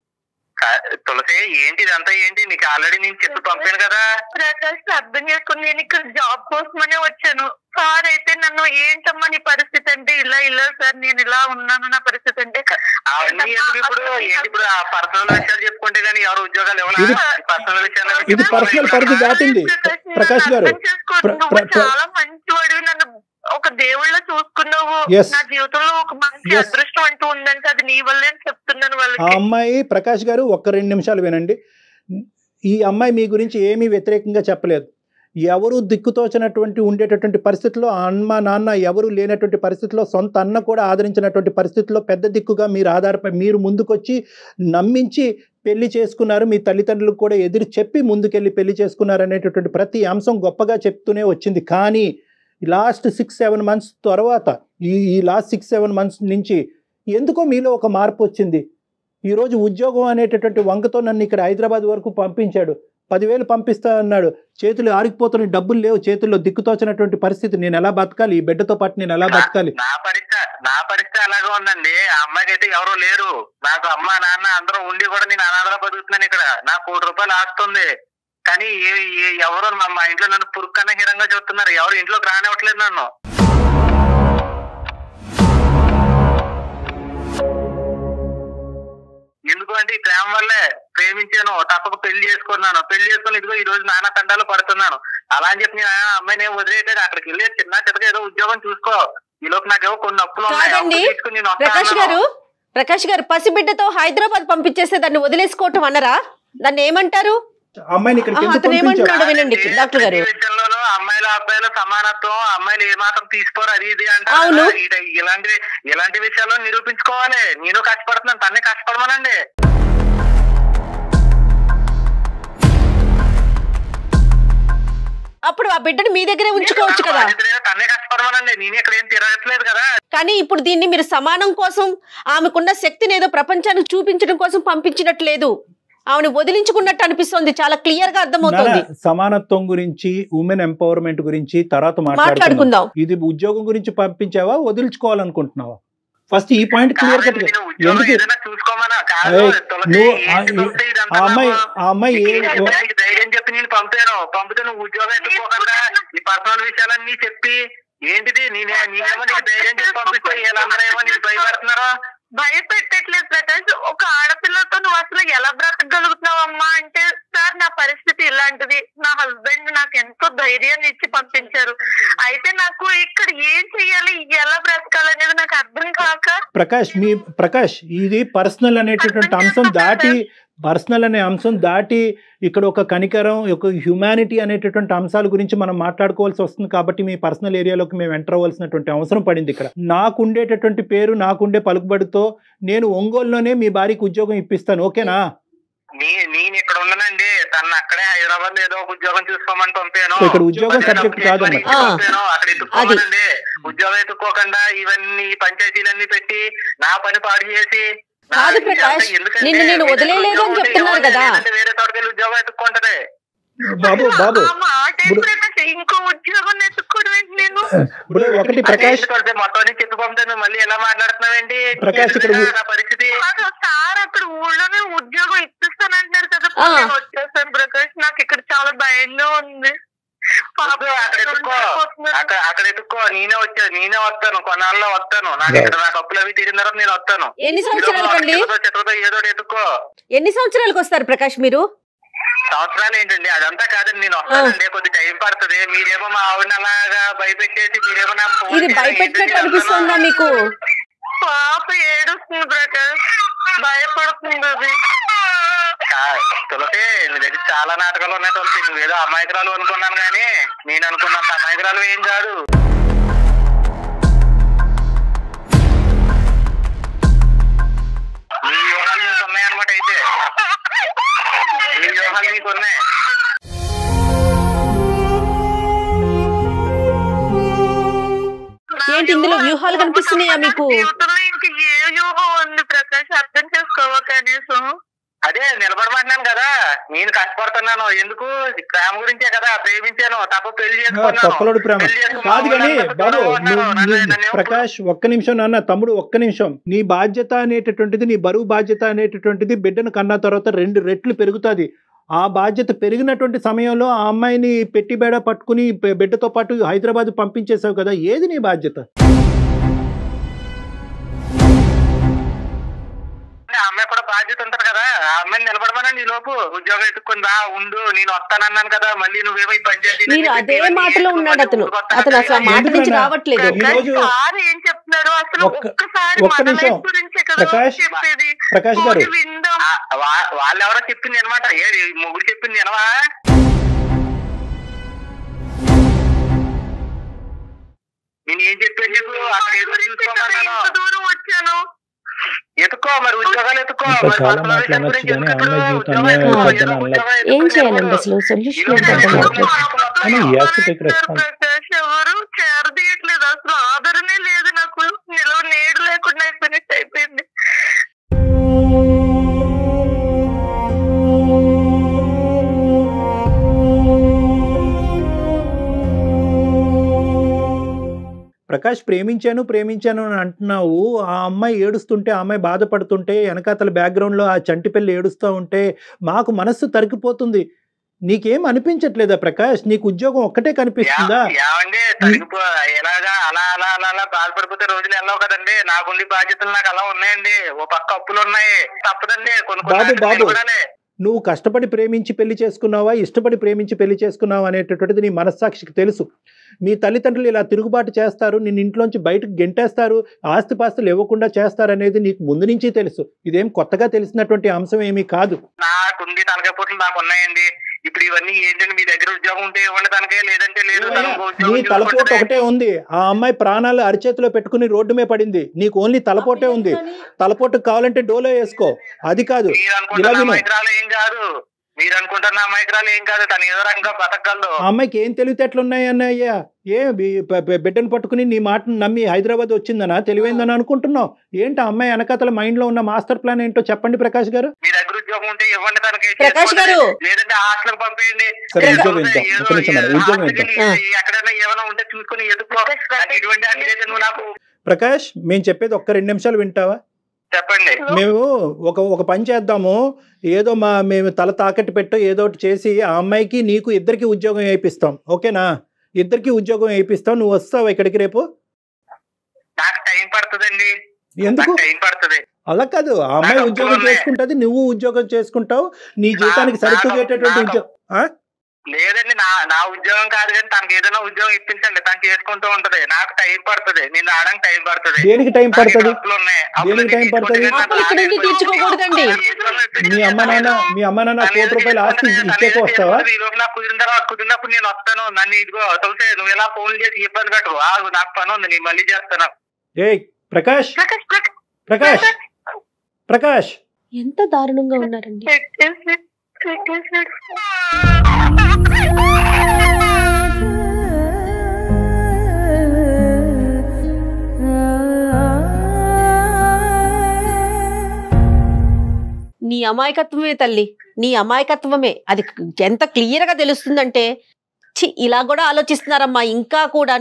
తులసి ఏంటి ఇదంతా? ఏంటి నీకు ఆల్రెడీ నేను చెప్పి పంపాను కదా. ప్రకాష్ అర్థం చేసుకుని నేను ఇక్కడ జాబ్ కోసమనే వచ్చాను. సార్ అయితే నన్ను ఏంటమ్మా నీ పరిస్థితి అంటే ఇలా సార్ నేను ఇలా ఉన్నాను నా పరిస్థితి అంటే అవన్నీ ఇప్పుడు ఏంటి? ఇప్పుడు ఆ పర్సనల్ విషయాలు చెప్పుకుంటే గానీ ఎవరు ఉద్యోగాలు ఇవ్వాలి? పర్సనల్ విషయాలు ఇది పర్సనల్ పరిధి దాటింది ప్రకాష్ గారు. చాలా మంచివాడివి, నన్ను ఒక దేవుళ్ళ చూసుకున్నావు. నా జీవితంలో ఒక మంచి అదృష్టం అంటూ ఉందంటే అది నీ వల్లే చెప్తున్నాను వాళ్ళకి. ఆ అమ్మాయి ప్రకాష్ గారు ఒక్క 2 నిమిషాలు వినండి. ఈ అమ్మాయి మీ గురించి ఏమీ వ్యతిరేకంగా చెప్పలేదు. ఎవరు దిక్కుతోచినటువంటి ఉండేటటువంటి పరిస్థితుల్లో, అమ్మ నాన్న ఎవరు లేనటువంటి పరిస్థితుల్లో, సొంత అన్న కూడా ఆదరించినటువంటి పరిస్థితుల్లో పెద్ద దిక్కుగా మీరు ముందుకొచ్చి నమ్మించి పెళ్లి చేసుకున్నారు. మీ తల్లిదండ్రులకు కూడా ఎదురు చెప్పి ముందుకెళ్ళి పెళ్లి చేసుకున్నారు అనేటటువంటి ప్రతి అంశం గొప్పగా చెప్తూనే వచ్చింది. కానీ లాస్ట్ 6-7 మంత్స్ తర్వాత ఈ లాస్ట్ 6-7 మంత్స్ నుంచి ఎందుకో మీలో ఒక మార్పు వచ్చింది. ఈరోజు ఉద్యోగం అనేటటువంటి వంకతో నన్ను ఇక్కడ హైదరాబాద్ వరకు పంపించాడు. 10,000 పంపిస్తా అన్నాడు. చేతులు ఆరికిపోతున్న డబ్బులు లేవు, చేతుల్లో దిక్కుతోచినటువంటి పరిస్థితి. నేను ఎలా బతకాలి? ఈ బిడ్డతో పాటు నేను ఎలా బతకాలి? నా పరిస్థితి అలాగే ఉందండి. ఆ అమ్మాయికి అయితే ఎవరో లేరు. నాకు అమ్మ నాన్న అందరూ ఉండి కూడా నేను అనాథలా బతుకుతున్నాను ఇక్కడ. నాకు 1 కోటి రూపాయలు ఆస్తుంది. కానీ ఎవరు మా ఇంట్లో నన్ను పురుక్కన్న హీరంగా చూస్తున్నారు. ఎవరు ఇంట్లోకి రానివ్వట్లేదు నన్ను. ఎందుకు అంటే ఈ ప్రేమ వల్లే ప్రేమించాను, తప్పక పెళ్లి చేసుకున్నాను. పెళ్లి చేసుకుని ఇదిగో ఈ రోజు నాన్న తండాలు పడుతున్నాను. అలా అని చెప్పి నేను అమ్మాయిని వదిలేయట్లేదు. అక్కడికి వెళ్ళి చిన్న చిన్నగా ఏదో ఉద్యోగం చూసుకో. ఈ లోపు నాకేమో కొన్ని అప్పులు ఉన్నాయి. ప్రకాష్ గారు పసిబిడ్డతో హైదరాబాద్ పంపించేస్తే దాన్ని వదిలేసుకోవటం అన్నరా? దాన్ని ఏమంటారు? వినండి డాక్టర్ గారు. విషయంలోనూ అమ్మాయిల అబ్బాయిల సమానత్వం, అమ్మాయిలు ఏమాత్రం తీసుకోరు అది ఇది అంటారు. ఇలాంటి విషయాల్లో నిరూపించుకోవాలి. నేను కష్టపడుతున్నాను, తన్నే కష్టపడమనండి. అప్పుడు ఆ బిడ్డను మీ దగ్గరే ఉంచుకోవచ్చు కదా. తన్నే కష్టపడమనండి, నేను ఇక్కడ ఏం తిరగట్లేదు కదా. కానీ ఇప్పుడు దీన్ని మీరు సమానం కోసం, ఆమెకున్న శక్తిని ఏదో ప్రపంచానికి చూపించడం కోసం పంపించినట్లేదు, ఆమెను వదిలించుకున్నట్టు అనిపిస్తుంది. చాలా క్లియర్ గా అర్థమవుతుంది. సమానత్వం గురించి, ఉమెన్ ఎంపవర్మెంట్ గురించి తర్వాత మాట్లాడుకుందాం. ఇది ఉద్యోగం గురించి పంపించావా, వదిలించుకోవాలనుకుంటున్నావా? ఫస్ట్ ఈ పాయింట్ క్లియర్ కట్. అమ్మాయి ధైర్యం చెప్పి నేను పంపితే నువ్వు ఉద్యోగం ఎత్తుకోకుండా ఈ పర్సనల్ విషయాలన్నీ చెప్పి ఏంటిది నేనేమో నీకు ధైర్యం చెప్పి పంపిస్తే వీళ్ళందరూ ఏమో నీకు భయపడుతున్నారా? భయపెట్టట్లేదు ప్రకాష్. ఒక ఆడపిల్లతో నువ్వు అసలు ఎలా బ్రతకగలుగుతున్నావమ్మా అంటే, సార్ నా పరిస్థితి ఇలాంటిది, నా హస్బెండ్ నాకు ఎంతో ధైర్యాన్ని ఇచ్చి పంపించారు. అయితే నాకు ఇక్కడ ఏం చెయ్యాలి, ఎలా బ్రతకాలనేది నాకు అర్థం కాక. ప్రకాష్ ఇది పర్సనల్ అనేటటువంటి అంశం దాటి, పర్సనల్ అనే అంశం దాటి ఇక్కడ ఒక కనికరం, ఒక హ్యుమానిటీ అనేటటువంటి అంశాల గురించి మనం మాట్లాడుకోవాల్సి వస్తుంది. కాబట్టి మీ పర్సనల్ ఏరియాలోకి మేము ఎంటర్ అవ్వాల్సినటువంటి అవసరం పడింది. ఇక్కడ నాకుండేటటువంటి పేరు, నాకుండే పలుకుబడితో నేను ఒంగోలులోనే మీ భార్యకి ఉద్యోగం ఇప్పిస్తాను, ఓకేనా? నేను ఇక్కడ ఉన్నానండి, తను అక్కడే హైదరాబాద్ ఏదో ఒక ఉద్యోగం చూసుకోమని పంపాను. ఇక్కడ ఉద్యోగం సబ్జెక్ట్ కాదండి. అక్కడ ఎత్తుకోవాలండి. ఉద్యోగం ఎత్తుకోకుండా ఇవన్నీ పంచాయతీలన్నీ పెట్టి నా పని పాడు చేసి కాదు ప్రకాష్, నేను వదిలేలేదు అని చెప్తున్నారు కదా. వేరే తోటకెళ్ళి ఉద్యోగం ఎత్తుకుంటది. బాబు ఇంకో ఉద్యోగం ఎత్తుకోవడం నేను ఒకటి ప్రకాష్ మొత్తం చెప్పి పంపుతాను. మళ్ళీ ఎలా మాట్లాడుతున్నావేంటి? ప్రకాష్ నా పరిస్థితి సార్ అక్కడ ఊళ్ళోనే ఉద్యోగం ఇప్పిస్తానంటున్నారు కదా, వచ్చేస్తాను ప్రకాష్. నాకు ఇక్కడ చాలా భయంగా ఉంది. అక్కడ ఎత్తుకో. నేనే వస్తాను, కొన్నాళ్ళలో వస్తాను. నాకు ఇక్కడ నాకు అప్పులు అవి తీరిన తర్వాత నేను వస్తాను. ఎన్ని సంవత్సరాలు ఏదో ఎత్తుకో. ఎన్ని సంవత్సరాలకు వస్తారు ప్రకాష్ మీరు? సంవత్సరాలు ఏంటండి, అదంతా కాదండి. నేను వస్తానండి, కొద్ది టైం పడుతుంది. మీరేమో మా ఆవిడని అలాగా భయపెట్టేసి మీరేమో నా ఇది భయపెట్టినట్టు అనిపిస్తుందా మీకు? పాప ఏడుస్తుంది ప్రకాష్, భయపడుతుంది. తులసి నీ దగ్గర చాలా నాటకాలు ఉన్నాయి తులసి. నువ్వేదో అమాయకురాలు అనుకున్నాను కానీ నేను అనుకున్నంత అమాయకురాలు ఏం కాదు. నీ వ్యూహాలు నీకు ఉన్నాయన్నమాట. అయితే నీ వ్యూహాలు నీకు ఉన్నాయి. ఏంటి ఇందులో వ్యూహాలు కనిపిస్తున్నాయా మీకు? జీవితంలో ఇంక వ్యామోహం ఉంది ప్రకాష్, అర్థం చేసుకోవా కనీసం? అదే నిలబడమంటున్నాను కదా, నేను కష్టపడుతున్నాను ఎందుకు, ప్రేమ గురించే కదా, ప్రేమించాను తప్ప పెళ్లి తొక్కలోడు ప్రేమ కాదు. కానీ బాబు ప్రకాష్ ఒక్క నిమిషం నాన్న, తమ్ముడు ఒక్క నిమిషం. నీ బాధ్యత అనేటటువంటిది, నీ బరువు బాధ్యత అనేటటువంటిది బిడ్డను కన్నా తర్వాత 2 రెట్లు పెరుగుతుంది. ఆ బాధ్యత పెరిగినటువంటి సమయంలో ఆ అమ్మాయిని పెట్టి బేడ పట్టుకుని బిడ్డతో పాటు హైదరాబాద్ పంపించేసావు కదా, ఏది నీ బాధ్యత? అమ్మాయి కూడా బాధ్యత ఉంటది కదా, ఆ అమ్మాయిని నిలబడమనండి. ఈ లోపు ఉద్యోగం ఎత్తుకుని రా ఉండు, నేను వస్తానన్నాను కదా, మళ్ళీ నువ్వేమో పనిచేసి మీరు అదే మాటలో ఉన్నాడు అతను అసలు ఆ మాట నుంచి రావట్లేదు. ఏం చెప్తున్నారు అసలు? ఒక్క నిమిషం ప్రకాష్ గారు, వాళ్ళెవరో చెప్పింది అనమాట, మొగుడు చెప్పింది అనవా? నేను ఏం చెప్పాను చెప్పు, అక్కడ ఏదో చూసుకోమన్నాను, దూరం వచ్చాను, ఎత్తుకో మరి ఉద్యోగాలు ఎత్తుకో. ఏం చేయాలండి అసలు? సొల్యూషన్ ఎవరు చేరదీయట్లేదు అసలు, ఆదరణే లేదు నాకు, నిలవ నేడు లేకుండా అయిపోయినట్టు అయిపోయింది. ప్రకాష్ ప్రేమించాను అని అంటున్నావు. ఆ అమ్మాయి ఏడుస్తుంటే, ఆ అమ్మాయి బాధపడుతుంటే, వెనకాతల బ్యాక్గ్రౌండ్లో ఆ చంటి పిల్ల ఏడుస్తూ ఉంటే మాకు మనస్సు తరిగిపోతుంది. నీకేం అనిపించట్లేదా ప్రకాష్? నీకు ఉద్యోగం ఒక్కటే కనిపిస్తుందా? ఎలాగా అలా అలా అలా అలా బాధపడిపోతే రోజులు వెళ్ళవు కదండి. నాకుండి బాధ్యతలు నాకు అలా ఉన్నాయండి, ఓ పక్క అప్పులు ఉన్నాయి, తప్పదండి. బాబు నువ్వు కష్టపడి ప్రేమించి పెళ్లి చేసుకున్నావా, ఇష్టపడి ప్రేమించి పెళ్లి చేసుకున్నావా అనేటటువంటిది నీ మనస్సాక్షికి తెలుసు. మీ తల్లిదండ్రులు ఇలా తిరుగుబాటు చేస్తారు, నిన్ను ఇంట్లోంచి బయటకు గెంటేస్తారు, ఆస్తిపాస్తులు ఇవ్వకుండా చేస్తారనేది నీకు ముందు నుంచి తెలుసు. ఇదేం కొత్తగా తెలిసినటువంటి అంశం ఏమీ కాదు. నాకుండి తలకాయ నాకు ఉన్నాయండి. ఇప్పుడు ఇవన్నీ ఏంటంటే మీ దగ్గర ఉద్యోగం ఉంటే ఇవ్వండి తనకే, లేదంటే లేదు. నీ తలపోటు ఒకటే ఉంది. ఆ అమ్మాయి ప్రాణాలు అరిచేతిలో పెట్టుకుని రోడ్డు మీద పడింది. నీకు ఓన్లీ తలపోటే ఉంది. తలపోటు కావాలంటే డోలో వేసుకో, అది కాదు. ఏం కాదు, మీరు అనుకుంటున్న అమ్మాయికురాలు ఏం కాదు, తను ఏదో రకంగా బతకగలదు. ఆ అమ్మాయికి ఏం తెలివితేటలు ఉన్నాయన్నయ్యా? ఏ బిడ్డను పట్టుకుని నీ మాటను నమ్మి హైదరాబాద్ వచ్చిందనా, తెలివైందని అనుకుంటున్నావు? ఏంటి ఆ అమ్మాయి వెనకాతల మైండ్ లో ఉన్న మాస్టర్ ప్లాన్ ఏంటో చెప్పండి ప్రకాష్ గారు. మీ దగ్గర ఉద్యోగం ఉంటే ఇవ్వండి తనకి, ప్రకాష్ గారు, లేదంటే హాస్టల్ పంపేయండి. ఎక్కడైనా ఏమైనా ఉంటే చూసుకుని ఎదుకో. ఇటువంటి అన్ని నువ్వు నాకు. ప్రకాష్ మేము చెప్పేది ఒక్క 2 నిమిషాలు వింటావా? చెప్పండి. మేము ఒక పని చేద్దాము, ఏదో మేము తల తాకట్టు పెట్టో ఏదో ఒకటి చేసి ఆ అమ్మాయికి నీకు ఇద్దరికి ఉద్యోగం వేయిస్తాం, ఓకేనా? ఇద్దరికి ఉద్యోగం వేయిస్తాం. నువ్వు వస్తావా ఇక్కడికి రేపు? నాకు టైం పడుతుందండి. ఎందుకు టైం పడుతుంది? అలా కాదు, ఆ అమ్మాయి ఉద్యోగం చేసుకుంటది, నువ్వు ఉద్యోగం చేసుకుంటావు, నీ జీవితానికి సరితూగేటటువంటి ఉద్యోగం. లేదండి, నా ఉద్యోగం కాదు కానీ తనకి ఏదైనా ఉద్యోగం ఇప్పించండి, తను చేసుకుంటూ ఉంటది. నాకు టైం పడుతుంది, నేను రావడానికి టైం పడుతుంది. దేనికి టైం పడుతుంది? దేనికి టైం పడుతుంది? మీ అమ్మ నాన్న 1 కోటి రూపాయలు ఆస్తి ఇచ్చేకి వస్తావా? ఈ రోజు నాకు కుదిరినప్పుడు నేను వస్తాను. నన్ను ఇదిగో తొలిసే నువ్వు ఎలా ఫోన్ చేసి ఇబ్బంది పెట్టు, నాకు పని ఉంది, నేను మళ్ళీ చేస్తాను. ఏ ప్రకాష్, ప్రకాష్, ప్రకాష్ ఎంత దారుణంగా ఉన్నారండి. నీ అమాయకత్వమే తల్లి, నీ అమాయకత్వమే. అది ఎంత క్లియర్ గా తెలుస్తుందంటే, ఇలా కూడా ఆలోచిస్తున్నారమ్మా. ఇంకా కూడా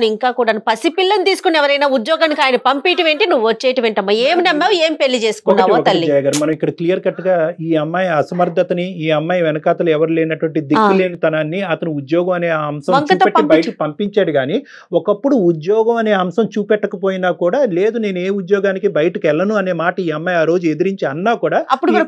పసిపిల్లని తీసుకుని ఎవరైనా ఉద్యోగానికి ఆయన పంపేయటం ఏంటి, నువ్వు వచ్చేయటం ఏంటమ్మా? ఏం నమ్మావు, ఏం పెళ్లి చేసుకున్నావో తల్లి? మనం ఇక్కడ క్లియర్ కట్ గా ఈ అమ్మాయి అసమర్థతని, ఈ అమ్మాయి వెనకాతలు ఎవరు లేనటువంటి దిక్కులేనితనాన్ని అతను ఉద్యోగం అనే అంశం చూపెట్టి బయటకు పంపించాడు. కానీ ఒకప్పుడు ఉద్యోగం అనే అంశం చూపెట్టకపోయినా కూడా, లేదు నేను ఏ ఉద్యోగానికి బయటకు వెళ్ళను అనే మాట ఈ అమ్మాయి ఆ రోజు ఎదిరించి అన్నా కూడా అప్పుడు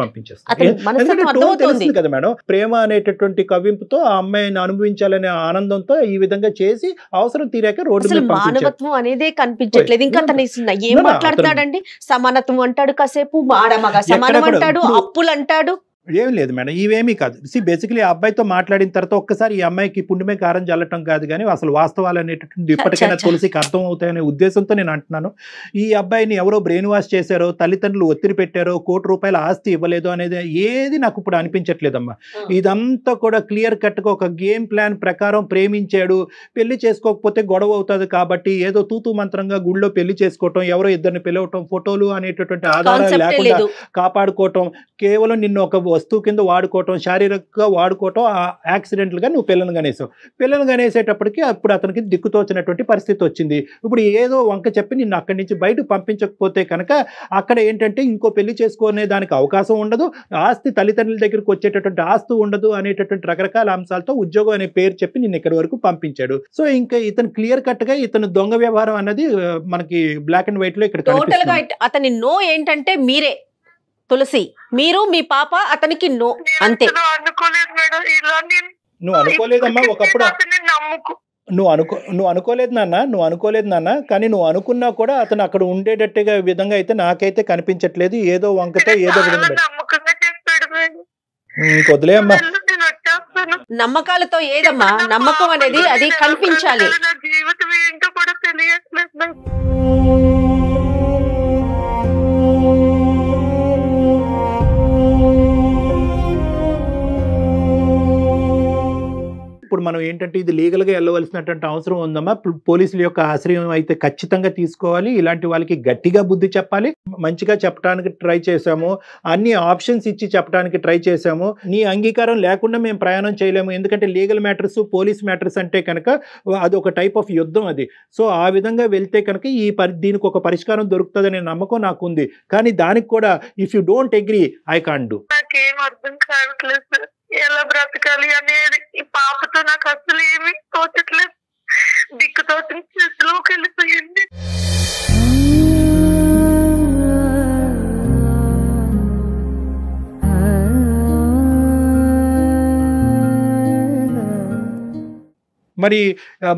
పంపించేస్తుంది కదా మేడం. ప్రేమ అనేటటువంటి కవింపుతో ఆ అమ్మాయిని అనుభవించాలనే ఆనందంతో ఈ విధంగా చేసి అవసరం తీరాక రోడ్డు మీద మానవత్వం అనేదే కనిపించట్లేదు. ఇంకా తన ఏం మాట్లాడుతున్నాడండి? సమానత్వం అంటాడు, కాసేపు ఆడమగ సమానం అంటాడు, అప్పులు అంటాడు. ఏం లేదు మేడం, ఇవేమీ కాదు. బేసికలీ ఆ అబ్బాయితో మాట్లాడిన తర్వాత ఒక్కసారి ఈ అమ్మాయికి పుండుమే కారం చల్లటం కాదు కానీ అసలు వాస్తవాలు అనేటటువంటి ఇప్పటికైనా తులసికి అర్థం అవుతాయనే ఉద్దేశంతో నేను అంటున్నాను. ఈ అబ్బాయిని ఎవరో బ్రెయిన్ వాష్ చేశారో, తల్లిదండ్రులు ఒత్తిడి పెట్టారో, ₹1,00,00,000 ఆస్తి ఇవ్వలేదు అనేది ఏది నాకు ఇప్పుడు అనిపించట్లేదమ్మా. ఇదంతా కూడా క్లియర్ కట్గా ఒక గేమ్ ప్లాన్ ప్రకారం ప్రేమించాడు, పెళ్లి చేసుకోకపోతే గొడవ అవుతుంది కాబట్టి ఏదో తూతూ మంత్రంగా గుళ్ళో పెళ్లి చేసుకోవటం, ఎవరో ఇద్దరిని పిలవటం, ఫోటోలు అనేటటువంటి ఆధారాలు లేకుండా కాపాడుకోవటం, కేవలం నిన్ను ఒక వస్తువు కింద వాడుకోవటం, శారీరకంగా వాడుకోవటం, యాక్సిడెంట్లుగా నువ్వు పిల్లలు కనేసావు. పిల్లలు కనేసేటప్పటికి అప్పుడు అతనికి దిక్కుతోచినటువంటి పరిస్థితి వచ్చింది. ఇప్పుడు ఏదో వంక చెప్పి నిన్ను అక్కడి నుంచి బయటకు పంపించకపోతే కనుక అక్కడ ఏంటంటే ఇంకో పెళ్లి చేసుకునే దానికి అవకాశం ఉండదు, ఆస్తి తల్లిదండ్రుల దగ్గరికి వచ్చేటటువంటి ఆస్తి ఉండదు అనేటటువంటి రకరకాల అంశాలతో ఉద్యోగం అనే పేరు చెప్పి నిన్ను ఇక్కడి వరకు పంపించాడు. సో ఇంకా ఇతను క్లియర్ కట్ గా ఇతను దొంగ వ్యవహారం అన్నది మనకి బ్లాక్ అండ్ వైట్ లో ఇక్కడ కనిపిస్తుంది. అతని నో ఏంటంటే మీరే తులసి, మీరు మీ పాప, అతనికి నో అంతే. నువ్వు అనుకోలేదమ్మా ఒకప్పుడు, నువ్వు అనుకోలేదు నాన్న, కానీ నువ్వు అనుకున్నా కూడా అతను అక్కడ ఉండేటట్టుగా విధంగా అయితే నాకైతే కనిపించట్లేదు. ఏదో వంకతో ఏదో విధంగా వదిలే అమ్మా. నమ్మకాలతో ఏదమ్మా నమ్మకం అనేది, అది కనిపించాలి. జీవితం ఏంటో కూడా తెలియట్లేదు. ఇప్పుడు మనం ఏంటంటే ఇది లీగల్గా వెళ్ళవలసినటువంటి అవసరం ఉందమ్మా. పోలీసుల యొక్క ఆశ్రయం అయితే ఖచ్చితంగా తీసుకోవాలి. ఇలాంటి వాళ్ళకి గట్టిగా బుద్ధి చెప్పాలి. మంచిగా చెప్పడానికి ట్రై చేసాము, అన్ని ఆప్షన్స్ ఇచ్చి చెప్పడానికి ట్రై చేసాము. నీ అంగీకారం లేకుండా మేము ప్రయాణం చేయలేము. ఎందుకంటే లీగల్ మ్యాటర్స్, పోలీస్ మ్యాటర్స్ అంటే కనుక అది ఒక టైప్ ఆఫ్ యుద్ధం అది. సో ఆ విధంగా వెళ్తే కనుక దీనికి ఒక పరిష్కారం దొరుకుతుందనే నమ్మకం నాకు ఉంది. కానీ దానికి కూడా if you don't agree I can't do. నాకేం అర్థం కావట్లేదు సార్, ఎలా బ్రతకాలి అనేది. ఈ పాపతో నాకు అసలు ఏమీ తోచట్లేదు. దిక్కుతోచిన స్థితిలోకి వెళ్ళిపోయింది.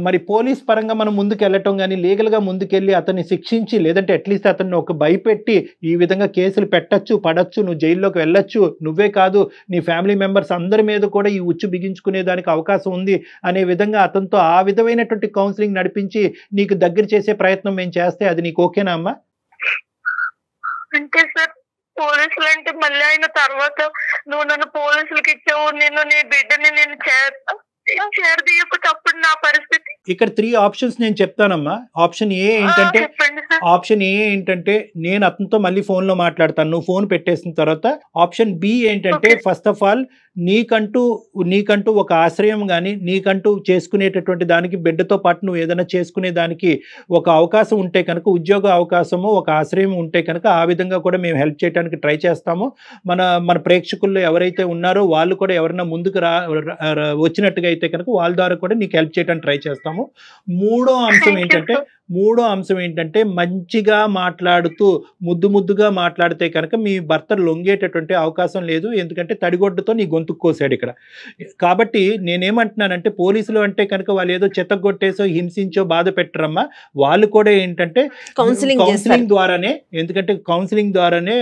మరి పోలీస్ పరంగా మనం ముందుకు వెళ్ళటం కానీ, లీగల్గా ముందుకెళ్ళి అతన్ని శిక్షించి, లేదంటే అట్లీస్ట్ అతన్ని ఒక భయపెట్టి ఈ విధంగా కేసులు పెట్టచ్చు, పడచ్చు, నువ్వు జైల్లోకి వెళ్ళొచ్చు, నువ్వే కాదు నీ ఫ్యామిలీ మెంబర్స్ అందరి మీద కూడా ఈ ఉచ్చు బిగించుకునే దానికి అవకాశం ఉంది అనే విధంగా అతనితో ఆ విధమైనటువంటి కౌన్సిలింగ్ నడిపించి నీకు దగ్గర చేసే ప్రయత్నం మేము చేస్తే అది నీకు ఓకేనా అమ్మా? అంటే సార్ పోలీసులు అంటే మళ్ళీ అయిన తర్వాత నువ్వు నన్ను పోలీసులకి ఇచ్చావు, నేను నీ బిడ్డని నేను చేరదీయకపోతే నా పరిస్థితి. ఇక్కడ 3 ఆప్షన్స్ నేను చెప్తానమ్మా. ఆప్షన్ ఏ ఏంటంటే నేను అతనితో మళ్ళీ ఫోన్ లో మాట్లాడతాను, నువ్వు ఫోన్ పెట్టేసిన తర్వాత. ఆప్షన్ బి ఏంటంటే ఫస్ట్ ఆఫ్ ఆల్ నీకంటూ ఒక ఆశ్రయం కానీ, నీకంటూ చేసుకునేటటువంటి దానికి బిడ్డతో పాటు నువ్వు ఏదైనా చేసుకునే దానికి ఒక అవకాశం ఉంటే కనుక, ఉద్యోగ అవకాశము, ఒక ఆశ్రయం ఉంటే కనుక ఆ విధంగా కూడా మేము హెల్ప్ చేయడానికి ట్రై చేస్తాము. మన ప్రేక్షకుల్లో ఎవరైతే ఉన్నారో వాళ్ళు కూడా ఎవరైనా ముందుకు వచ్చినట్టుగా అయితే కనుక వాళ్ళ ద్వారా కూడా నీకు హెల్ప్ చేయడానికి ట్రై చేస్తాము. మూడో అంశం ఏంటంటే మంచిగా మాట్లాడుతూ ముద్దుగా మాట్లాడితే కనుక మీ భర్త లొంగేటటువంటి అవకాశం లేదు. ఎందుకంటే తడిగొడ్డుతో నీ గొంతు కోసాడు ఇక్కడ. కాబట్టి నేనేమంటున్నానంటే పోలీసులు అంటే కనుక వాళ్ళు ఏదో చెత్తగొట్టేసో హింసించో బాధ పెట్టరమ్మా. వాళ్ళు కూడా ఏంటంటే కౌన్సిలింగ్ ద్వారానే, ఎందుకంటే కౌన్సిలింగ్ ద్వారానే,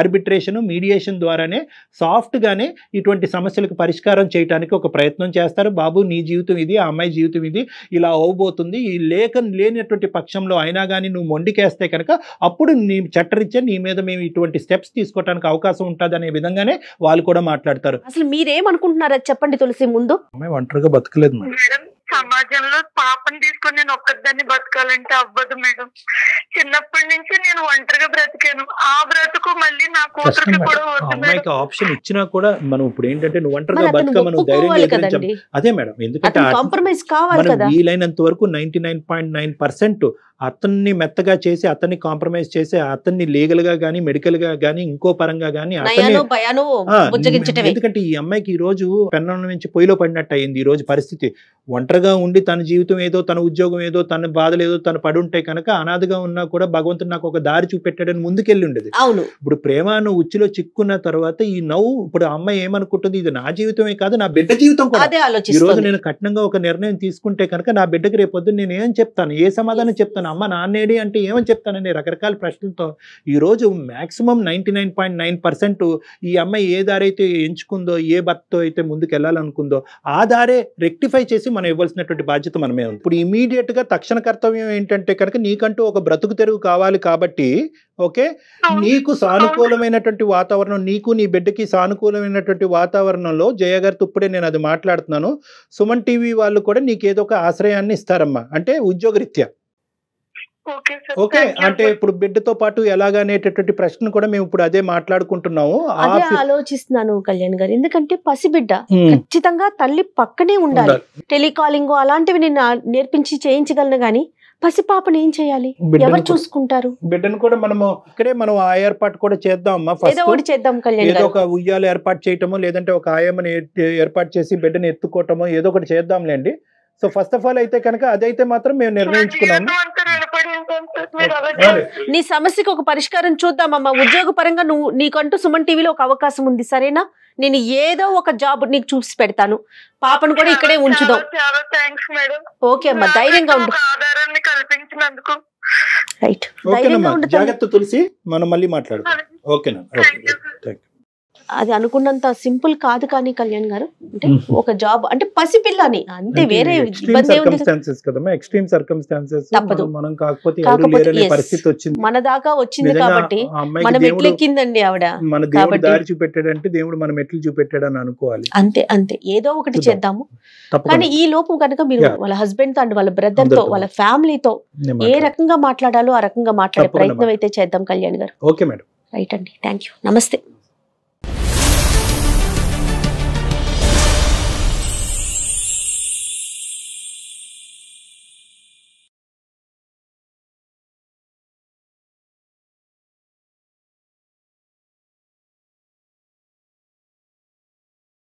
ఆర్బిట్రేషన్, మీడియేషన్ ద్వారానే సాఫ్ట్ గానే ఇటువంటి సమస్యలకు పరిష్కారం చేయడానికి ఒక ప్రయత్నం చేస్తారు. బాబు నీ జీవితం ఇది, ఆ అమ్మాయి జీవితం ఇది, ఇలా అవబోతుంది, ఈ లేనటువంటి పక్షంలో అయినా కానీ నువ్వు మొండికేస్తే కనుక అప్పుడు నీ చట్టరీత్యా నీ మీద మేము ఇటువంటి స్టెప్స్ తీసుకోవడానికి అవకాశం ఉంటుంది అనే విధంగానే వాళ్ళు కూడా మాట్లాడతారు. అసలు మీరేమనుకుంటున్నారో చెప్పండి తులసి. ముందు అమ్మాయి ఒంటరిగా బతకలేదు మేడం. సమాజంలో పాపని తీసుకొని నేను ఒక్కదాన్ని బతకాలంటే అవ్వదు మేడం. చిన్నప్పటి నుంచి నేను ఒంటరిగా బ్రతికాను. ఆ బ్రతుకు మళ్ళీ నా కూతురికి కూడా అమ్మాయికి ఆప్షన్ ఇచ్చినా కూడా మనం ఇప్పుడు ఏంటంటే నువ్వు ఒంటరిగా బతకమని ధైర్యం. అదే మేడం, ఎందుకంటే మనం వీలైనంత వరకు 99.9% అతన్ని మెత్తగా చేసి, అతన్ని కాంప్రమైజ్ చేసి, అతన్ని లీగల్ గా గానీ, మెడికల్ గా గానీ, ఇంకో పరంగా గానీ, ఎందుకంటే ఈ అమ్మాయికి ఈ రోజు పెన్నం నుంచి పొయ్యిలో పడినట్టు అయింది. ఈ రోజు పరిస్థితి ఒంటరిగా ఉండి తన జీవితం ఏదో, తన ఉద్యోగం ఏదో, తన బాధలు ఏదో తను పడుంటే కనుక అనాథగా ఉన్నా కూడా భగవంతుడు నాకు ఒక దారి చూపెట్టాడని ముందుకెళ్ళి ఉండేది. ఇప్పుడు ప్రేమను ఉచ్చులో చిక్కున్న తర్వాత ఈ నవ్వు, ఇప్పుడు ఆ అమ్మాయి ఏమనుకుంటుంది, ఇది నా జీవితమే కాదు నా బిడ్డ జీవితం కూడా. ఈ రోజు నేను కఠినంగా ఒక నిర్ణయం తీసుకుంటే కనుక నా బిడ్డకి రేపొద్దు నేను ఏం చెప్తాను, ఏ సమాధానం చెప్తాను? చెప్తాను, అమ్మ నాన్నేడి అంటే ఏమని చెప్తానండి రకరకాల ప్రశ్నలతో. ఈరోజు మ్యాక్సిమం 99.9% ఈ అమ్మాయి ఏ దారైతే ఎంచుకుందో, ఏ భర్తతో అయితే ముందుకు వెళ్ళాలనుకుందో ఆ దారే రెక్టిఫై చేసి మనం ఇవ్వాల్సినటువంటి బాధ్యత మనమే ఉంది. ఇప్పుడు ఇమీడియట్ గా తక్షణ కర్తవ్యం ఏంటంటే కనుక నీకంటూ ఒక బ్రతుకు తెరువు కావాలి కాబట్టి, ఓకే, నీకు సానుకూలమైనటువంటి వాతావరణం, నీకు నీ బిడ్డకి సానుకూలమైనటువంటి వాతావరణంలో జయ గారితో ఇప్పుడే నేను అది మాట్లాడుతున్నాను. సుమన్ టీవీ వాళ్ళు కూడా నీకు ఏదో ఒక ఆశ్రయాన్ని ఇస్తారమ్మా, అంటే ఉద్యోగరీత్యా. ఓకే, అంటే ఇప్పుడు బిడ్డతో పాటు ఎలాగనేటటువంటి ప్రశ్న కూడా మేము ఇప్పుడు అదే మాట్లాడుకుంటున్నాము. అదే ఆలోచిస్తున్నాను కళ్యాణ్ గారు, ఎందుకంటే పసిబిడ్డ ఖచ్చితంగా తల్లి పక్కనే ఉండాలి. టెలికాలింగ్ అలాంటివి నేను నేర్పించి చేయించగలను గానీ పసిపాపని ఏం చేయాలి, ఎవరు చూసుకుంటారు? బిడ్డను కూడా మనము ఇక్కడే మనం ఆ ఏర్పాటు కూడా చేద్దాం అమ్మా. ఏదో ఒకటి చేద్దాం కళ్యాణ్ ఏదో ఒక ఉయ్యాలు ఏర్పాటు చేయటమో, లేదంటే ఒక ఆయమ్మని ఏర్పాటు చేసి బిడ్డని ఎత్తుకోవటమో ఏదో ఒకటి చేద్దాంలేండి. సో ఫస్ట్ ఆఫ్ ఆల్ అయితే కనుక అదైతే మాత్రం మేము నిర్ణయించుకున్నాము. నీ సమస్యకు ఒక పరిష్కారం చూద్దామమ్మా. ఉద్యోగ పరంగా నీకంటూ సుమన్ టీవీలో ఒక అవకాశం ఉంది, సరేనా? నేను ఏదో ఒక జాబ్ నీకు చూసి పెడతాను, పాపను కూడా ఇక్కడే ఉంచుదాం. ఓకే అమ్మా, ధైర్యంగా ఉండు. రైట్, ధైర్యంగా ఉండు. జాగ్రత్త తులసి, మనం మళ్ళీ మాట్లాడుతాం. ఓకేనా? అది అనుకున్నంత సింపుల్ కాదు కానీ కళ్యాణ్ గారు, అంటే ఒక జాబ్ అంటే పసిపిల్లని అంతే, వేరే ఇబ్బంది తప్పదు. మన దాకా వచ్చింది కాబట్టి మనం ఎట్లెక్కిందండి ఆవిడ, దారి చూపెట్టాడంటే దేవుడు మనం ఎట్లు చూపెట్టాడని అనుకోవాలి. అంతే అంతే, ఏదో ఒకటి చేద్దాము. కానీ ఈ లోపు కనుక మీరు వాళ్ళ హస్బెండ్ తో అండ్ వాళ్ళ బ్రదర్ తో, వాళ్ళ ఫ్యామిలీతో ఏ రకంగా మాట్లాడాలో ఆ రకంగా మాట్లాడే ప్రయత్నం అయితే చేద్దాం కళ్యాణ్ గారు. Okay madam. రైట్ అండి, థ్యాంక్ యూ, నమస్తే.